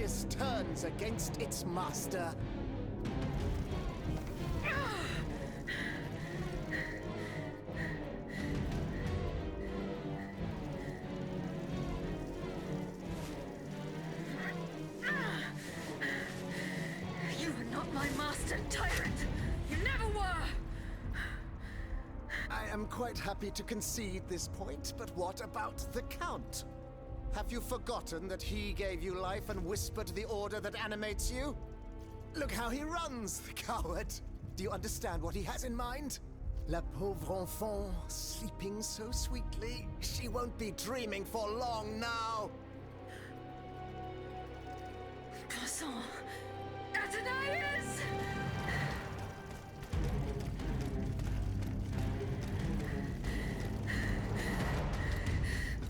Aegis turns against its master. You are not my master, tyrant! You never were! I am quite happy to concede this point, but what about the Count? Have you forgotten that he gave you life and whispered the order that animates you? Look how he runs, the coward! Do you understand what he has in mind? La pauvre enfant, sleeping so sweetly, she won't be dreaming for long now! Croissant! Athenais!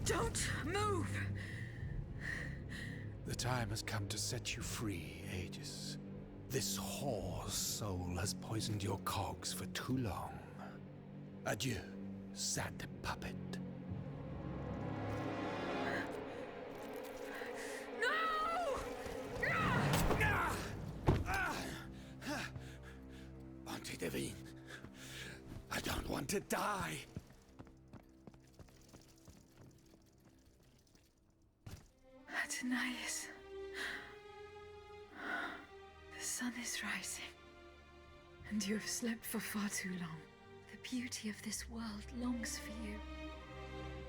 Don't move! The time has come to set you free, Aegis. This whore's soul has poisoned your cogs for too long. Adieu, sad puppet. No! Bonté divine, I don't want to die. Athenais. The sun is rising, and you have slept for far too long. The beauty of this world longs for you,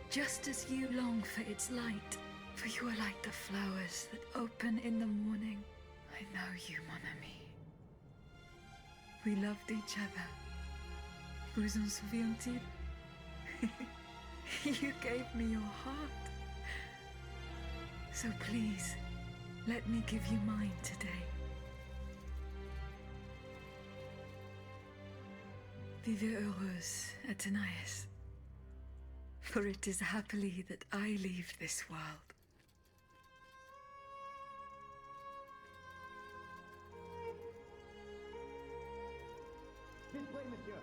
just as you long for its light. For you are like the flowers that open in the morning. I know you, mon ami. We loved each other. Vous en souvient-il? You gave me your heart. So please, let me give you mine today. Vivez heureuse, Athenais. For it is happily that I leave this world. This way, monsieur.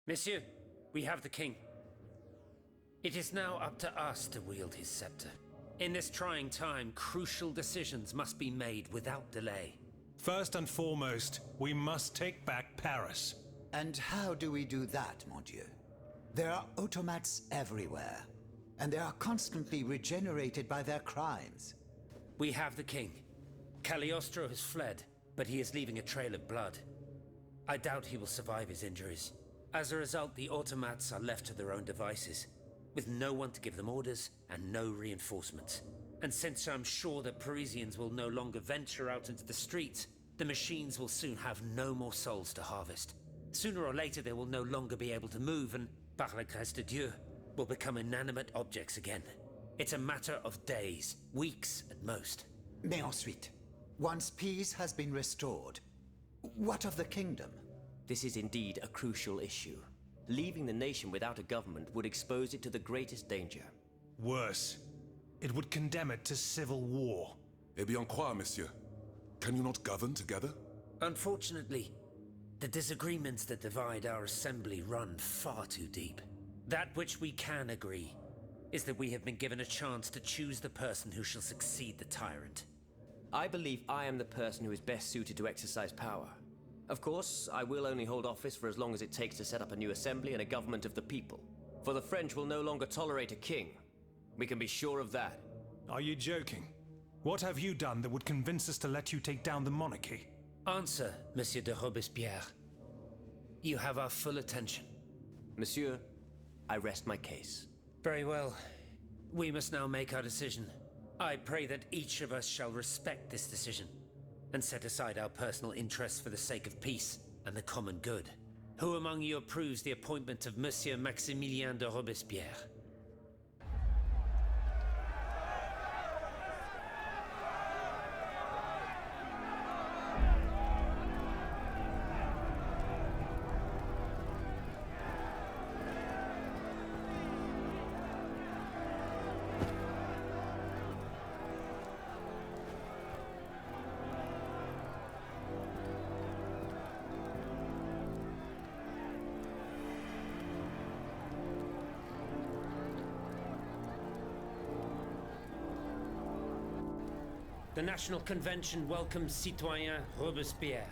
Monsieur, we have the king. It is now up to us to wield his scepter. In this trying time, crucial decisions must be made without delay. First and foremost, we must take back Paris. And how do we do that, mon Dieu? There are automats everywhere, and they are constantly regenerated by their crimes. We have the king. Cagliostro has fled, but he is leaving a trail of blood. I doubt he will survive his injuries. As a result, the automats are left to their own devices, with no one to give them orders and no reinforcements. And since I'm sure that Parisians will no longer venture out into the streets, the machines will soon have no more souls to harvest. Sooner or later they will no longer be able to move and, par la grâce de Dieu, will become inanimate objects again. It's a matter of days, weeks at most. Mais ensuite, once peace has been restored, what of the kingdom? This is indeed a crucial issue. Leaving the nation without a government would expose it to the greatest danger. Worse, it would condemn it to civil war. Eh bien quoi, monsieur? Can you not govern together? Unfortunately, the disagreements that divide our assembly run far too deep. That which we can agree is that we have been given a chance to choose the person who shall succeed the tyrant. I believe I am the person who is best suited to exercise power. Of course, I will only hold office for as long as it takes to set up a new assembly and a government of the people. For the French will no longer tolerate a king. We can be sure of that. Are you joking? What have you done that would convince us to let you take down the monarchy? Answer, Monsieur de Robespierre. You have our full attention. Monsieur, I rest my case. Very well. We must now make our decision. I pray that each of us shall respect this decision and set aside our personal interests for the sake of peace and the common good. Who among you approves the appointment of Monsieur Maximilien de Robespierre? The National Convention welcomes Citoyen Robespierre,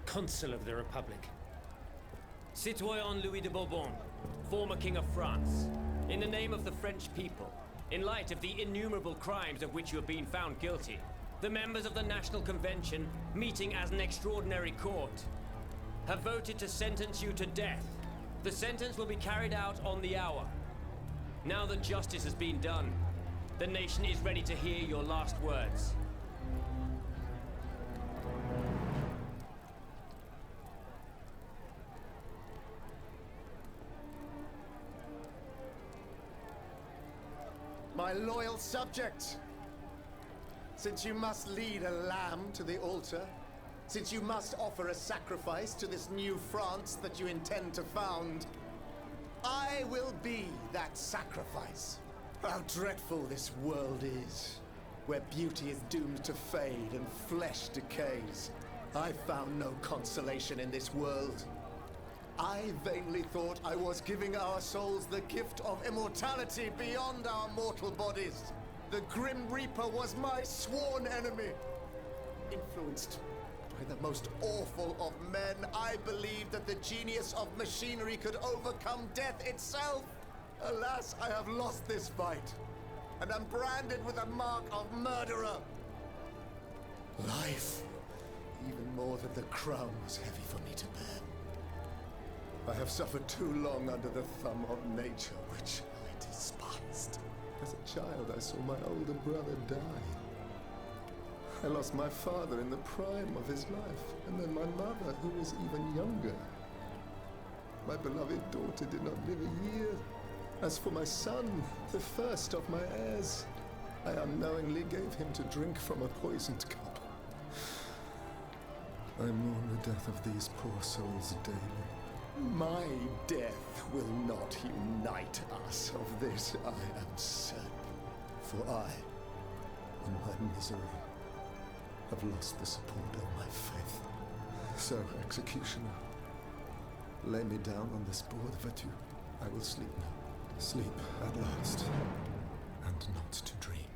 Consul of the Republic. Citoyen Louis de Bourbon, former King of France, in the name of the French people, in light of the innumerable crimes of which you have been found guilty, the members of the National Convention, meeting as an extraordinary court, have voted to sentence you to death. The sentence will be carried out on the hour. Now that justice has been done, the nation is ready to hear your last words. My loyal subjects, since you must lead a lamb to the altar, since you must offer a sacrifice to this new France that you intend to found, I will be that sacrifice. How dreadful this world is, where beauty is doomed to fade and flesh decays. I found no consolation in this world. I vainly thought I was giving our souls the gift of immortality beyond our mortal bodies. The Grim Reaper was my sworn enemy. Influenced by the most awful of men, I believed that the genius of machinery could overcome death itself. Alas, I have lost this fight, and am branded with the mark of murderer. Life, even more than the crown, was heavy for me to bear. I have suffered too long under the thumb of nature, which I despised. As a child, I saw my older brother die. I lost my father in the prime of his life, and then my mother, who was even younger. My beloved daughter did not live a year. As for my son, the first of my heirs, I unknowingly gave him to drink from a poisoned cup. I mourn the death of these poor souls daily. My death will not unite us, of this I am certain. For I, in my misery, have lost the support of my faith. So, executioner, lay me down on this board, Vertu. I will sleep now. Sleep at last, and not to dream.